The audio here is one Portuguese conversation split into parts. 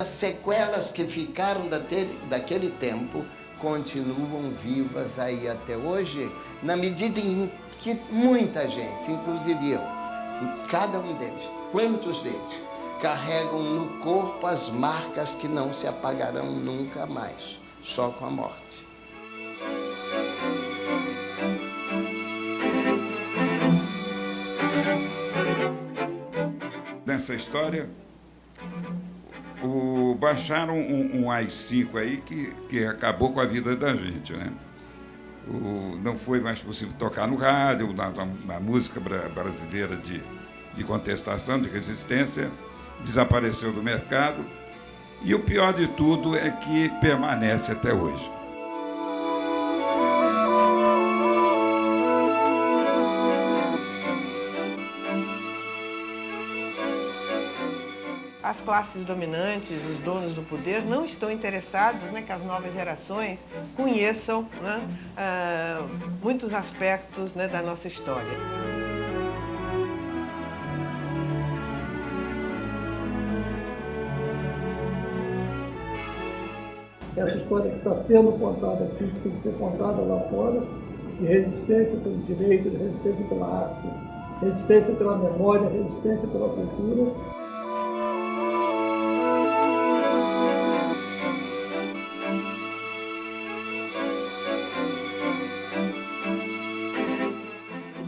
As sequelas que ficaram daquele tempo continuam vivas aí até hoje, na medida em que muita gente, inclusive eu, cada um deles, quantos deles, carregam no corpo as marcas que não se apagarão nunca mais, só com a morte. Nessa história, baixaram um AI-5 aí que acabou com a vida da gente, né? Não foi mais possível tocar no rádio, na música brasileira de contestação, de resistência, desapareceu do mercado. E o pior de tudo é que permanece até hoje. As classes dominantes, os donos do poder, não estão interessados, né, que as novas gerações conheçam, né, muitos aspectos, né, da nossa história. Essa história que está sendo contada aqui, que tem que ser contada lá fora, de resistência pelo direito, de resistência pela arte, resistência pela memória, resistência pela cultura.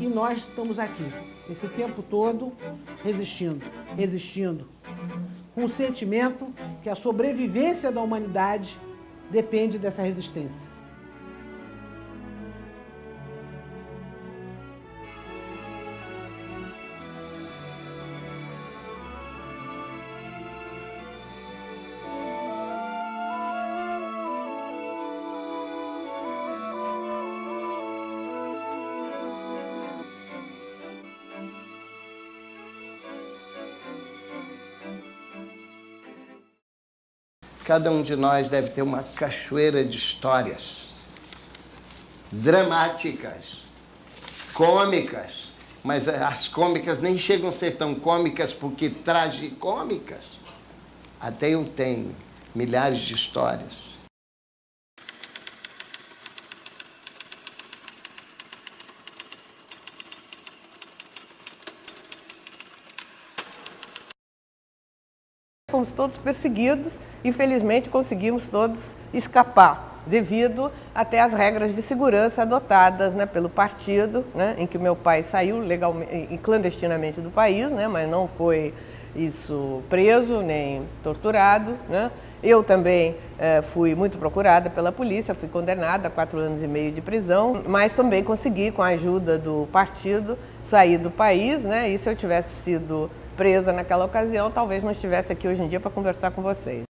E nós estamos aqui, esse tempo todo, resistindo, com o sentimento que a sobrevivência da humanidade depende dessa resistência. Cada um de nós deve ter uma cachoeira de histórias dramáticas, cômicas, mas as cômicas nem chegam a ser tão cômicas porque tragicômicas. Até eu tenho milhares de histórias. Fomos todos perseguidos e, felizmente, conseguimos todos escapar, devido até às regras de segurança adotadas, né, pelo partido, né, em que meu pai saiu legalmente, clandestinamente do país, né, mas não foi isso preso nem torturado, né. Eu também fui muito procurada pela polícia, fui condenada a 4 anos e meio de prisão, mas também consegui, com a ajuda do partido, sair do país, né, e se eu tivesse sido presa naquela ocasião, talvez não estivesse aqui hoje em dia para conversar com vocês.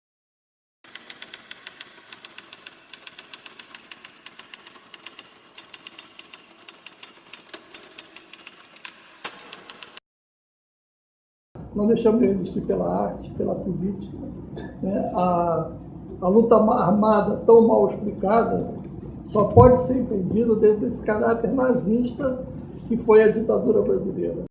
Não deixamos de resistir pela arte, pela política, né? A luta armada tão mal explicada só pode ser entendida dentro desse caráter nazista que foi a ditadura brasileira.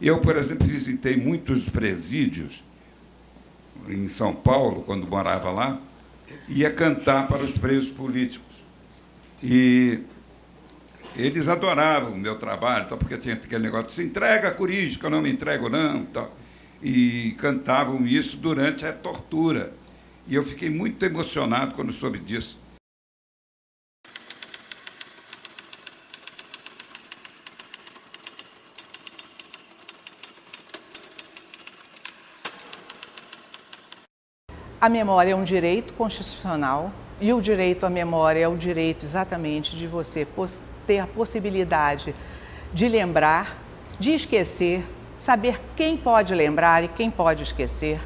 Eu, por exemplo, visitei muitos presídios em São Paulo, quando morava lá, ia cantar para os presos políticos. E eles adoravam o meu trabalho, porque tinha aquele negócio, se entrega a Corígio, que eu não me entrego não, tal. E cantavam isso durante a tortura. E eu fiquei muito emocionado quando soube disso. A memória é um direito constitucional e o direito à memória é o direito exatamente de você ter a possibilidade de lembrar, de esquecer, saber quem pode lembrar e quem pode esquecer.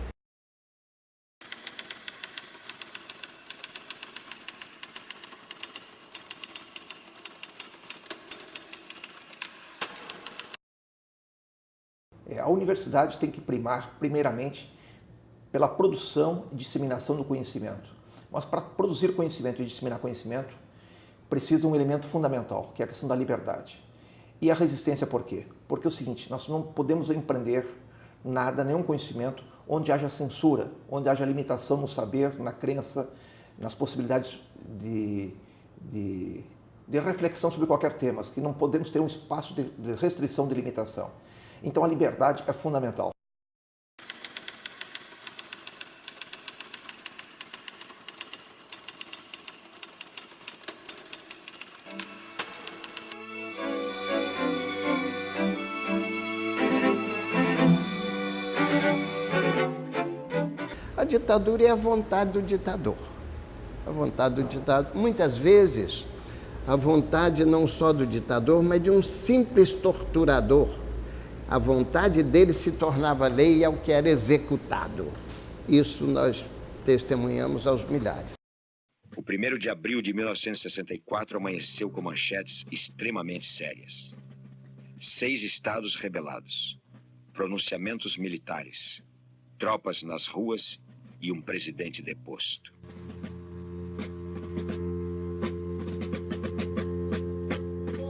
A universidade tem que primar, primeiramente, pela produção e disseminação do conhecimento. Mas para produzir conhecimento e disseminar conhecimento, precisa um elemento fundamental, que é a questão da liberdade. E a resistência por quê? Porque é o seguinte, nós não podemos empreender nada, nenhum conhecimento, onde haja censura, onde haja limitação no saber, na crença, nas possibilidades de reflexão sobre qualquer tema, que não podemos ter um espaço de restrição, de limitação. Então a liberdade é fundamental. A ditadura é a vontade do ditador. A vontade do ditador. Muitas vezes, a vontade não só do ditador, mas de um simples torturador. A vontade dele se tornava lei ao que era executado. Isso nós testemunhamos aos milhares. O 1º de abril de 1964 amanheceu com manchetes extremamente sérias. 6 estados rebelados, pronunciamentos militares, tropas nas ruas e um presidente deposto.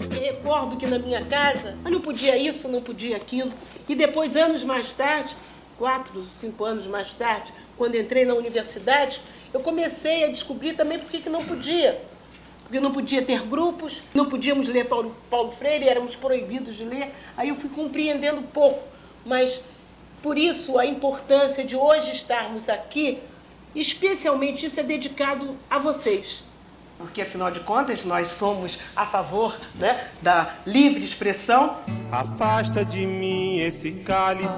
Eu me recordo que na minha casa, eu não podia isso, não podia aquilo. E depois, anos mais tarde, 4, 5 anos mais tarde, quando entrei na universidade, eu comecei a descobrir também por que não podia. Porque não podia ter grupos, não podíamos ler Paulo Freire, éramos proibidos de ler. Aí eu fui compreendendo pouco, mas por isso a importância de hoje estarmos aqui, especialmente isso é dedicado a vocês. Porque, afinal de contas, nós somos a favor, né, da livre expressão. Afasta de mim esse cálice.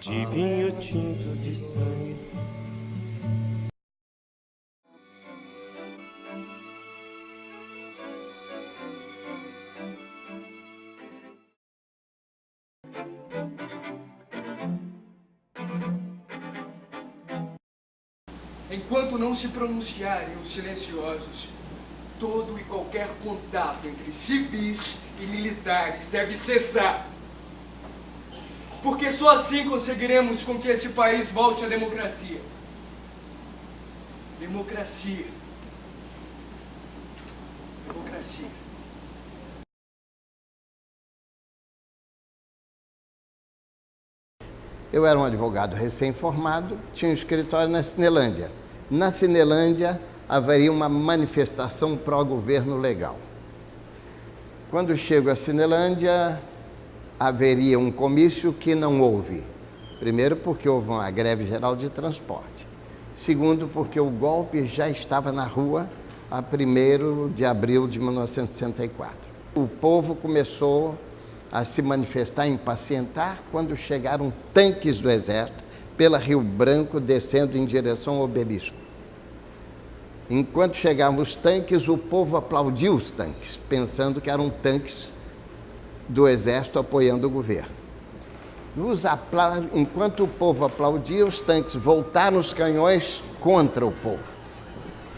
De vinho tinto de sangue. Enquanto não se pronunciarem os silenciosos, todo e qualquer contato entre civis e militares deve cessar. Porque só assim conseguiremos com que esse país volte à democracia. Democracia. Democracia. Eu era um advogado recém-formado, tinha um escritório na Cinelândia. Na Cinelândia haveria uma manifestação pró-governo legal. Quando chego à Cinelândia, haveria um comício que não houve. Primeiro, porque houve uma greve geral de transporte. Segundo, porque o golpe já estava na rua a 1º de abril de 1964. O povo começou a se manifestar, impacientar, quando chegaram tanques do Exército pela Rio Branco, descendo em direção ao Obelisco. Enquanto chegavam os tanques, o povo aplaudiu os tanques, pensando que eram tanques do Exército apoiando o governo. Enquanto o povo aplaudia, os tanques voltaram os canhões contra o povo.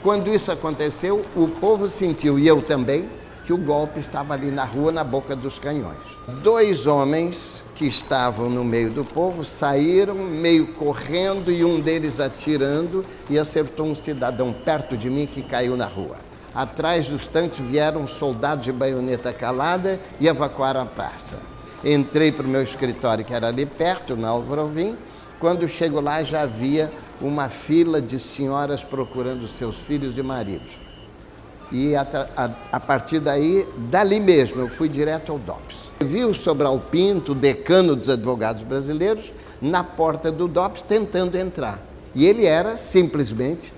Quando isso aconteceu, o povo sentiu, e eu também, que o golpe estava ali na rua, na boca dos canhões. 2 homens que estavam no meio do povo saíram meio correndo e um deles atirando e acertou um cidadão perto de mim que caiu na rua. Atrás dos tanques vieram soldados de baioneta calada e evacuaram a praça. Entrei para o meu escritório, que era ali perto, na Álvaro Alvim. Quando chego lá, já havia uma fila de senhoras procurando seus filhos e maridos. E a partir daí, dali mesmo, eu fui direto ao DOPS. Vi o Sobral Pinto, decano dos advogados brasileiros, na porta do DOPS tentando entrar. E ele era, simplesmente,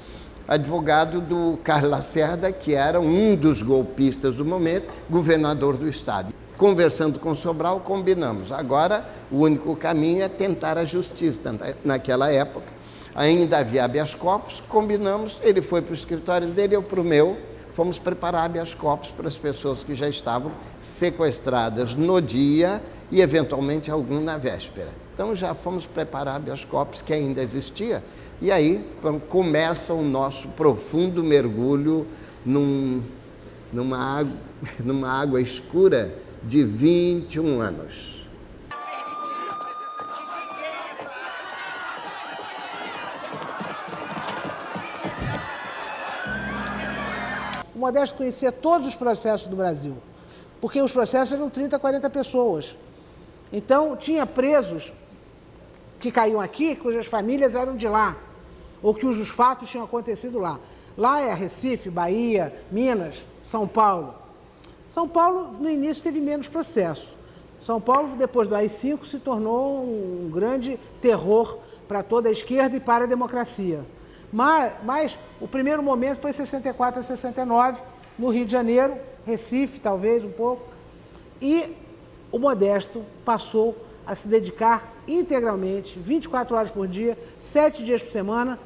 advogado do Carlos Lacerda, que era um dos golpistas do momento, governador do estado. Conversando com o Sobral, combinamos. Agora, o único caminho é tentar a justiça. Naquela época, ainda havia habeas corpus, combinamos, ele foi para o escritório dele, eu para o meu. Fomos preparar habeas corpus para as pessoas que já estavam sequestradas no dia e, eventualmente, algum na véspera. Então, já fomos preparar habeas corpus, que ainda existia, e aí começa o nosso profundo mergulho numa água escura de 21 anos. O Modesto conhecia todos os processos do Brasil, porque os processos eram 30, 40 pessoas. Então, tinha presos que caíam aqui, cujas famílias eram de lá, ou que os fatos tinham acontecido lá. Lá é Recife, Bahia, Minas, São Paulo. São Paulo, no início, teve menos processo. São Paulo, depois do AI-5, se tornou um grande terror para toda a esquerda e para a democracia. Mas o primeiro momento foi 64 a 69, no Rio de Janeiro, Recife, talvez, um pouco. E o Modesto passou a se dedicar integralmente, 24 horas por dia, 7 dias por semana,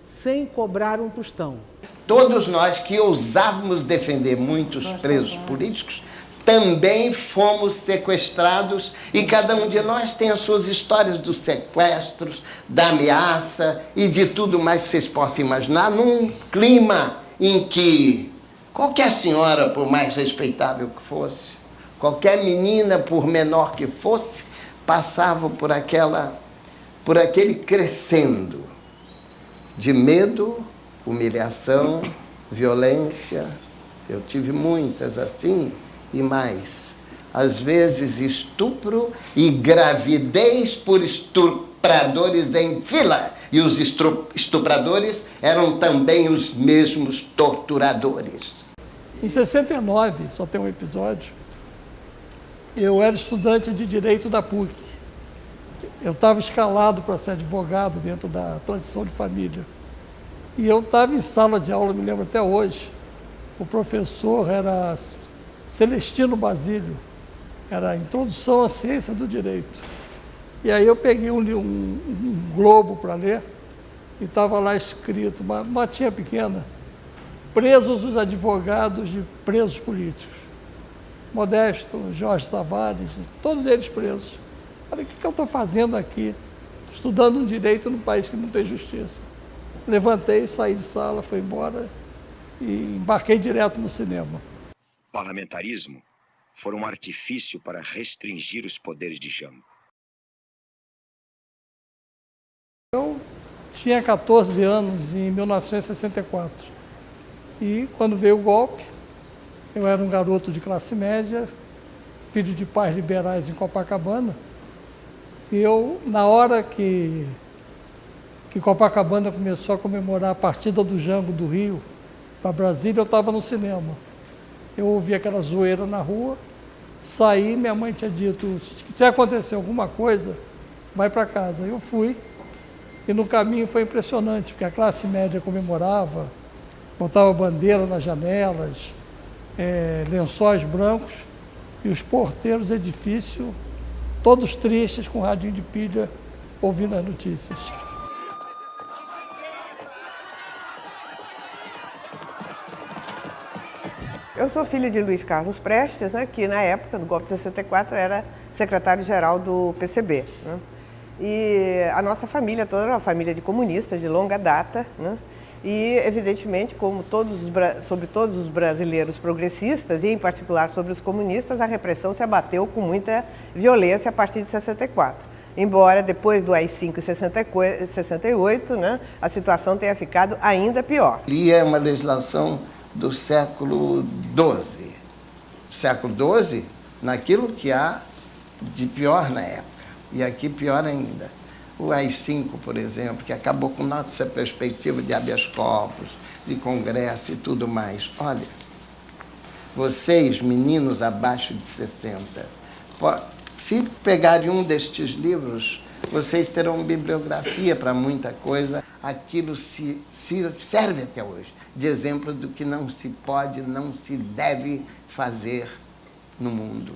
sem cobrar um tostão. Todos nós que ousávamos defender muitos presos políticos, também fomos sequestrados e cada um de nós tem as suas histórias dos sequestros, da ameaça e de tudo mais que vocês possam imaginar, num clima em que qualquer senhora, por mais respeitável que fosse, qualquer menina, por menor que fosse, passava por aquele crescendo de medo, humilhação, violência. Eu tive muitas assim e mais. Às vezes estupro e gravidez por estupradores em fila. E os estupradores eram também os mesmos torturadores. Em 69, só tem um episódio, eu era estudante de Direito da PUC. Eu estava escalado para ser advogado dentro da tradição de família. E eu estava em sala de aula, me lembro até hoje. O professor era Celestino Basílio, era a Introdução à Ciência do Direito. E aí eu peguei um globo para ler e estava lá escrito, uma matinha pequena, presos os advogados de presos políticos. Modesto, Jorge Tavares, todos eles presos. Falei, o que eu estou fazendo aqui, estudando um direito num país que não tem justiça? Levantei, saí de sala, fui embora e embarquei direto no cinema. Parlamentarismo foi um artifício para restringir os poderes de Jango. Eu tinha 14 anos em 1964 e quando veio o golpe, eu era um garoto de classe média, filho de pais liberais em Copacabana, e eu, na hora que Copacabana começou a comemorar a partida do Jango do Rio para Brasília, eu estava no cinema. Eu ouvi aquela zoeira na rua, saí, minha mãe tinha dito, se acontecer alguma coisa, vai para casa. Eu fui, e no caminho foi impressionante, porque a classe média comemorava, botava bandeira nas janelas, lençóis brancos, e os porteiros do edifício, todos tristes, com radinho de pilha, ouvindo as notícias. Eu sou filha de Luiz Carlos Prestes, né, que na época do golpe de 64 era secretário-geral do PCB. Né? E a nossa família toda era uma família de comunistas de longa data, né? E, evidentemente, como sobre todos os brasileiros progressistas, e em particular sobre os comunistas, a repressão se abateu com muita violência a partir de 64. Embora depois do AI-5 em 68, né, a situação tenha ficado ainda pior. E é uma legislação do século XII. Século XII, naquilo que há de pior na época. E aqui pior ainda. O AI-5, por exemplo, que acabou com nossa perspectiva de habeas corpus, de congresso e tudo mais. Olha, vocês, meninos abaixo de 60, se pegarem um destes livros, vocês terão bibliografia para muita coisa. Aquilo se serve até hoje de exemplo do que não se pode, não se deve fazer no mundo.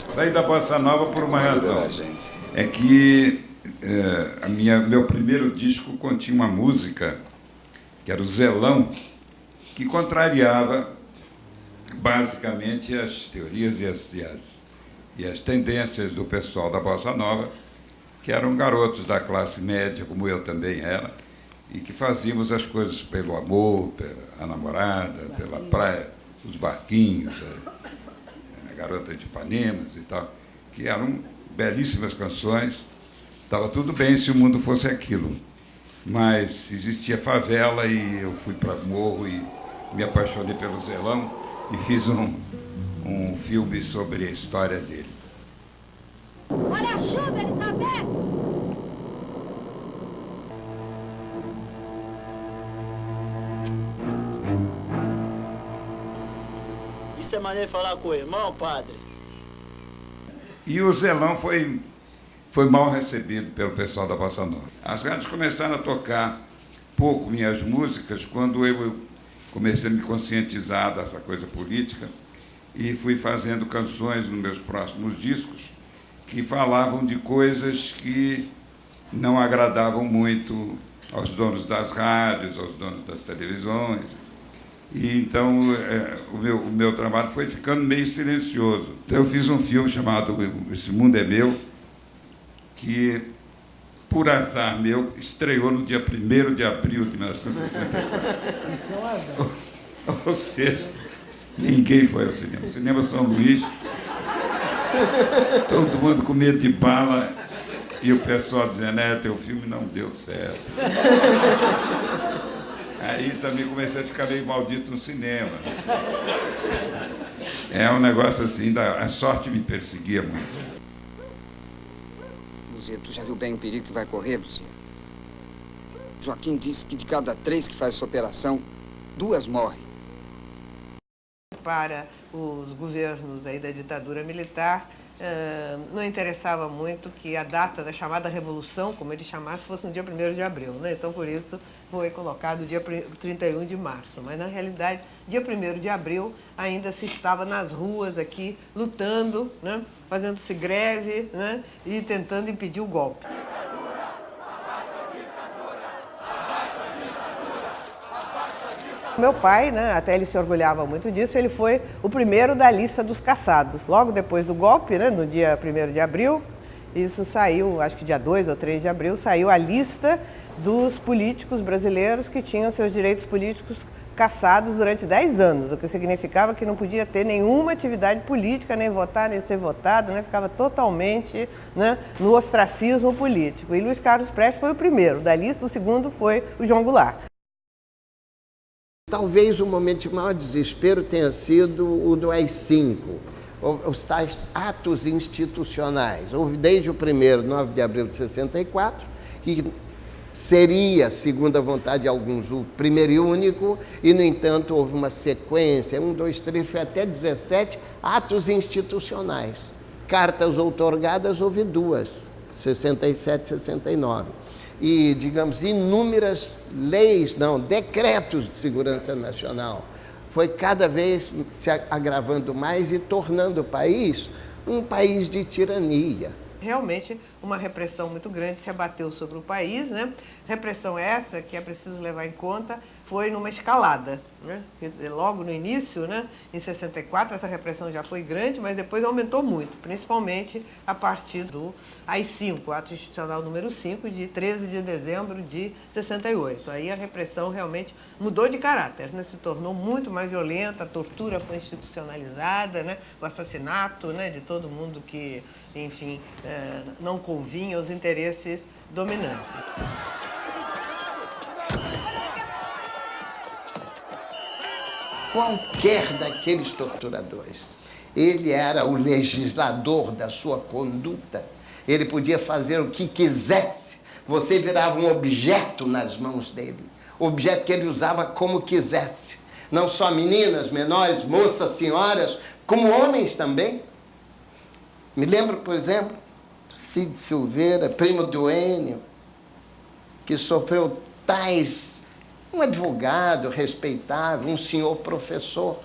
Saí da Bossa Nova por uma razão. É que meu primeiro disco continha uma música, que era o Zelão, que contrariava basicamente as teorias e as tendências do pessoal da Bossa Nova, que eram garotos da classe média, como eu também era, e que fazíamos as coisas pelo amor, pela namorada, pela praia, os barquinhos, a garota de Ipanemas e tal, que eram belíssimas canções. Estava tudo bem se o mundo fosse aquilo, mas existia favela e eu fui para morro e me apaixonei pelo Zelão e fiz um filme sobre a história dele. Olha a chuva, Elizabeth! Isso é maneiro de falar com o irmão, padre? E o Zelão foi mal recebido pelo pessoal da Bossa Nova. As rádios começaram a tocar pouco minhas músicas quando eu comecei a me conscientizar dessa coisa política e fui fazendo canções nos meus próximos discos que falavam de coisas que não agradavam muito aos donos das rádios, aos donos das televisões. E então o meu trabalho foi ficando meio silencioso. Então eu fiz um filme chamado Esse Mundo é Meu, que, por azar meu, estreou no dia 1º de abril de 1964. Ou seja, ninguém foi ao cinema. Cinema São Luís, todo mundo com medo de bala, e o pessoal dizendo, teu filme não deu certo. Aí também comecei a ficar meio maldito no cinema. É um negócio assim, a sorte me perseguia muito. Luzia, tu já viu bem o perigo que vai correr, Luzia? Joaquim disse que de cada 3 que faz essa operação, 2 morrem. Para os governos aí da ditadura militar, não interessava muito que a data da chamada Revolução, como ele chamasse, fosse no dia 1º de abril, né? Então, por isso, foi colocado o dia 31 de março. Mas, na realidade, dia 1º de abril ainda se estava nas ruas aqui, lutando, né? Fazendo-se greve, né? E tentando impedir o golpe. Meu pai, né, até ele se orgulhava muito disso, ele foi o primeiro da lista dos caçados. Logo depois do golpe, né, no dia 1º de abril, isso saiu, acho que dia 2 ou 3 de abril, saiu a lista dos políticos brasileiros que tinham seus direitos políticos caçados durante 10 anos, o que significava que não podia ter nenhuma atividade política, nem votar, nem ser votado, né, ficava totalmente, né, no ostracismo político. E Luiz Carlos Prestes foi o primeiro da lista, o segundo foi o João Goulart. Talvez o momento de maior desespero tenha sido o do AI-5, os tais atos institucionais. Houve desde o 9 de abril de 64, que seria, segundo a vontade de alguns, o primeiro e único, e, no entanto, houve uma sequência, 1, 2, 3, foi até 17 atos institucionais. Cartas outorgadas, houve 2, 67 e 69. E, digamos, inúmeras leis, decretos de segurança nacional. Foi cada vez se agravando mais e tornando o país um país de tirania. Realmente, uma repressão muito grande se abateu sobre o país, né? Repressão essa, que é preciso levar em conta, foi numa escalada, né? Logo no início, né, em 64, essa repressão já foi grande, mas depois aumentou muito, principalmente a partir do AI-5, Ato Institucional número 5, de 13 de dezembro de 68. Aí a repressão realmente mudou de caráter, né? Se tornou muito mais violenta, a tortura foi institucionalizada, né? O assassinato, né, de todo mundo que, enfim, não convinha aos interesses dominantes. Qualquer daqueles torturadores, ele era o legislador da sua conduta, ele podia fazer o que quisesse, você virava um objeto nas mãos dele, objeto que ele usava como quisesse, não só meninas, menores, moças, senhoras, como homens também. Me lembro, por exemplo, do Cid Silveira, primo do Enio, que sofreu tais... Um advogado respeitável, um senhor professor.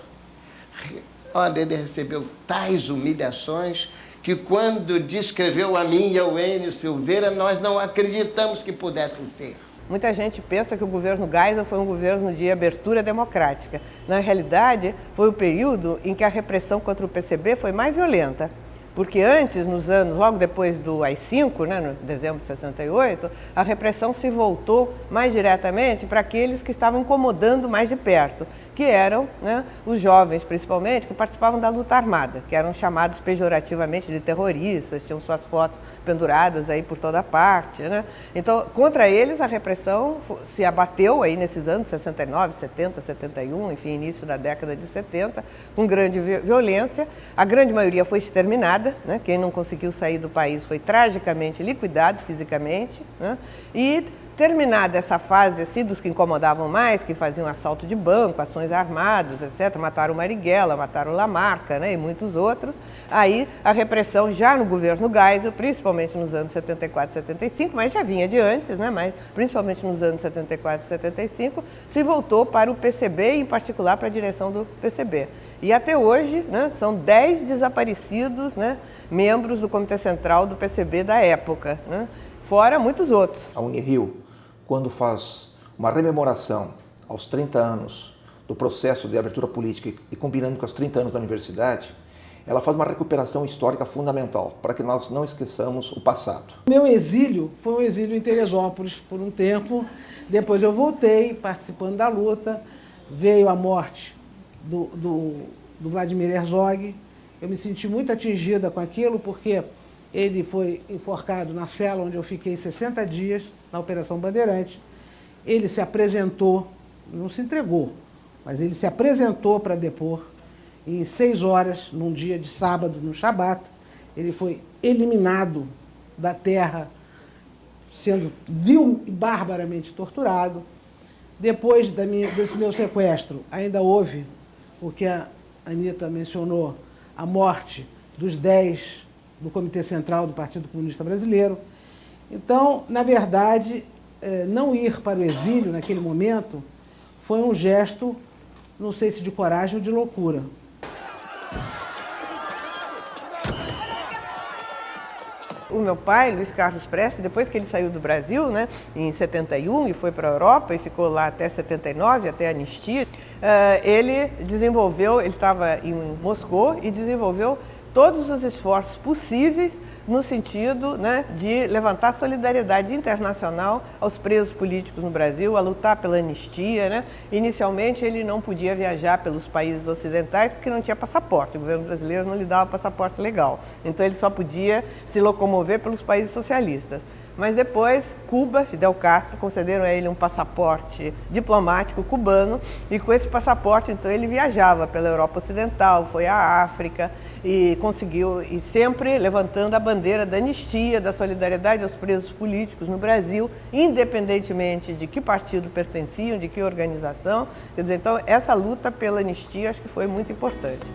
Olha, ele recebeu tais humilhações que quando descreveu a mim e ao Enio Silveira, nós não acreditamos que pudesse ser. Muita gente pensa que o governo Geisel foi um governo de abertura democrática. Na realidade, foi o período em que a repressão contra o PCB foi mais violenta. Porque antes, nos anos, logo depois do AI-5, né, no dezembro de 68, a repressão se voltou mais diretamente para aqueles que estavam incomodando mais de perto, que eram, né, os jovens, principalmente, que participavam da luta armada, que eram chamados pejorativamente de terroristas, tinham suas fotos penduradas aí por toda parte, né? Então, contra eles, a repressão se abateu aí nesses anos 69, 70, 71, enfim, início da década de 70, com grande violência. A grande maioria foi exterminada. Né? Quem não conseguiu sair do país foi tragicamente liquidado fisicamente, né? E terminada essa fase assim, dos que incomodavam mais, que faziam assalto de banco, ações armadas, etc., mataram Marighella, mataram Lamarca, né? E muitos outros, aí a repressão já no governo Geisel, principalmente nos anos 74 e 75, mas já vinha de antes, né? Mas principalmente nos anos 74 e 75, se voltou para o PCB e em particular para a direção do PCB. E até hoje, né, são 10 desaparecidos, né, membros do Comitê Central do PCB da época, né? Fora muitos outros. A Unirio, quando faz uma rememoração aos 30 anos do processo de abertura política e combinando com os 30 anos da universidade, ela faz uma recuperação histórica fundamental, para que nós não esqueçamos o passado. Meu exílio foi um exílio em Teresópolis por um tempo, depois eu voltei participando da luta, veio a morte do Vladimir Herzog, eu me senti muito atingida com aquilo, porque ele foi enforcado na cela onde eu fiquei 60 dias, na Operação Bandeirante. Ele se apresentou, não se entregou, mas ele se apresentou para depor em 6 horas, num dia de sábado, no Shabat. Ele foi eliminado da terra, sendo vil e barbaramente torturado. Depois desse meu sequestro, ainda houve o que a Anita mencionou, a morte dos 10 do Comitê Central do Partido Comunista Brasileiro. Então, na verdade, não ir para o exílio naquele momento foi um gesto, não sei se de coragem ou de loucura. O meu pai, Luiz Carlos Prestes, depois que ele saiu do Brasil, né, em 71 e foi para a Europa e ficou lá até 79, até a anistia, ele estava em Moscou e desenvolveu todos os esforços possíveis no sentido, né, de levantar solidariedade internacional aos presos políticos no Brasil, a lutar pela anistia, né? Inicialmente ele não podia viajar pelos países ocidentais porque não tinha passaporte, o governo brasileiro não lhe dava passaporte legal, então ele só podia se locomover pelos países socialistas. Mas depois, Cuba, Fidel Castro, concederam a ele um passaporte diplomático cubano e com esse passaporte, então, ele viajava pela Europa Ocidental, foi à África e conseguiu, e sempre levantando a bandeira da anistia, da solidariedade aos presos políticos no Brasil, independentemente de que partido pertenciam, de que organização. Quer dizer, então, essa luta pela anistia acho que foi muito importante.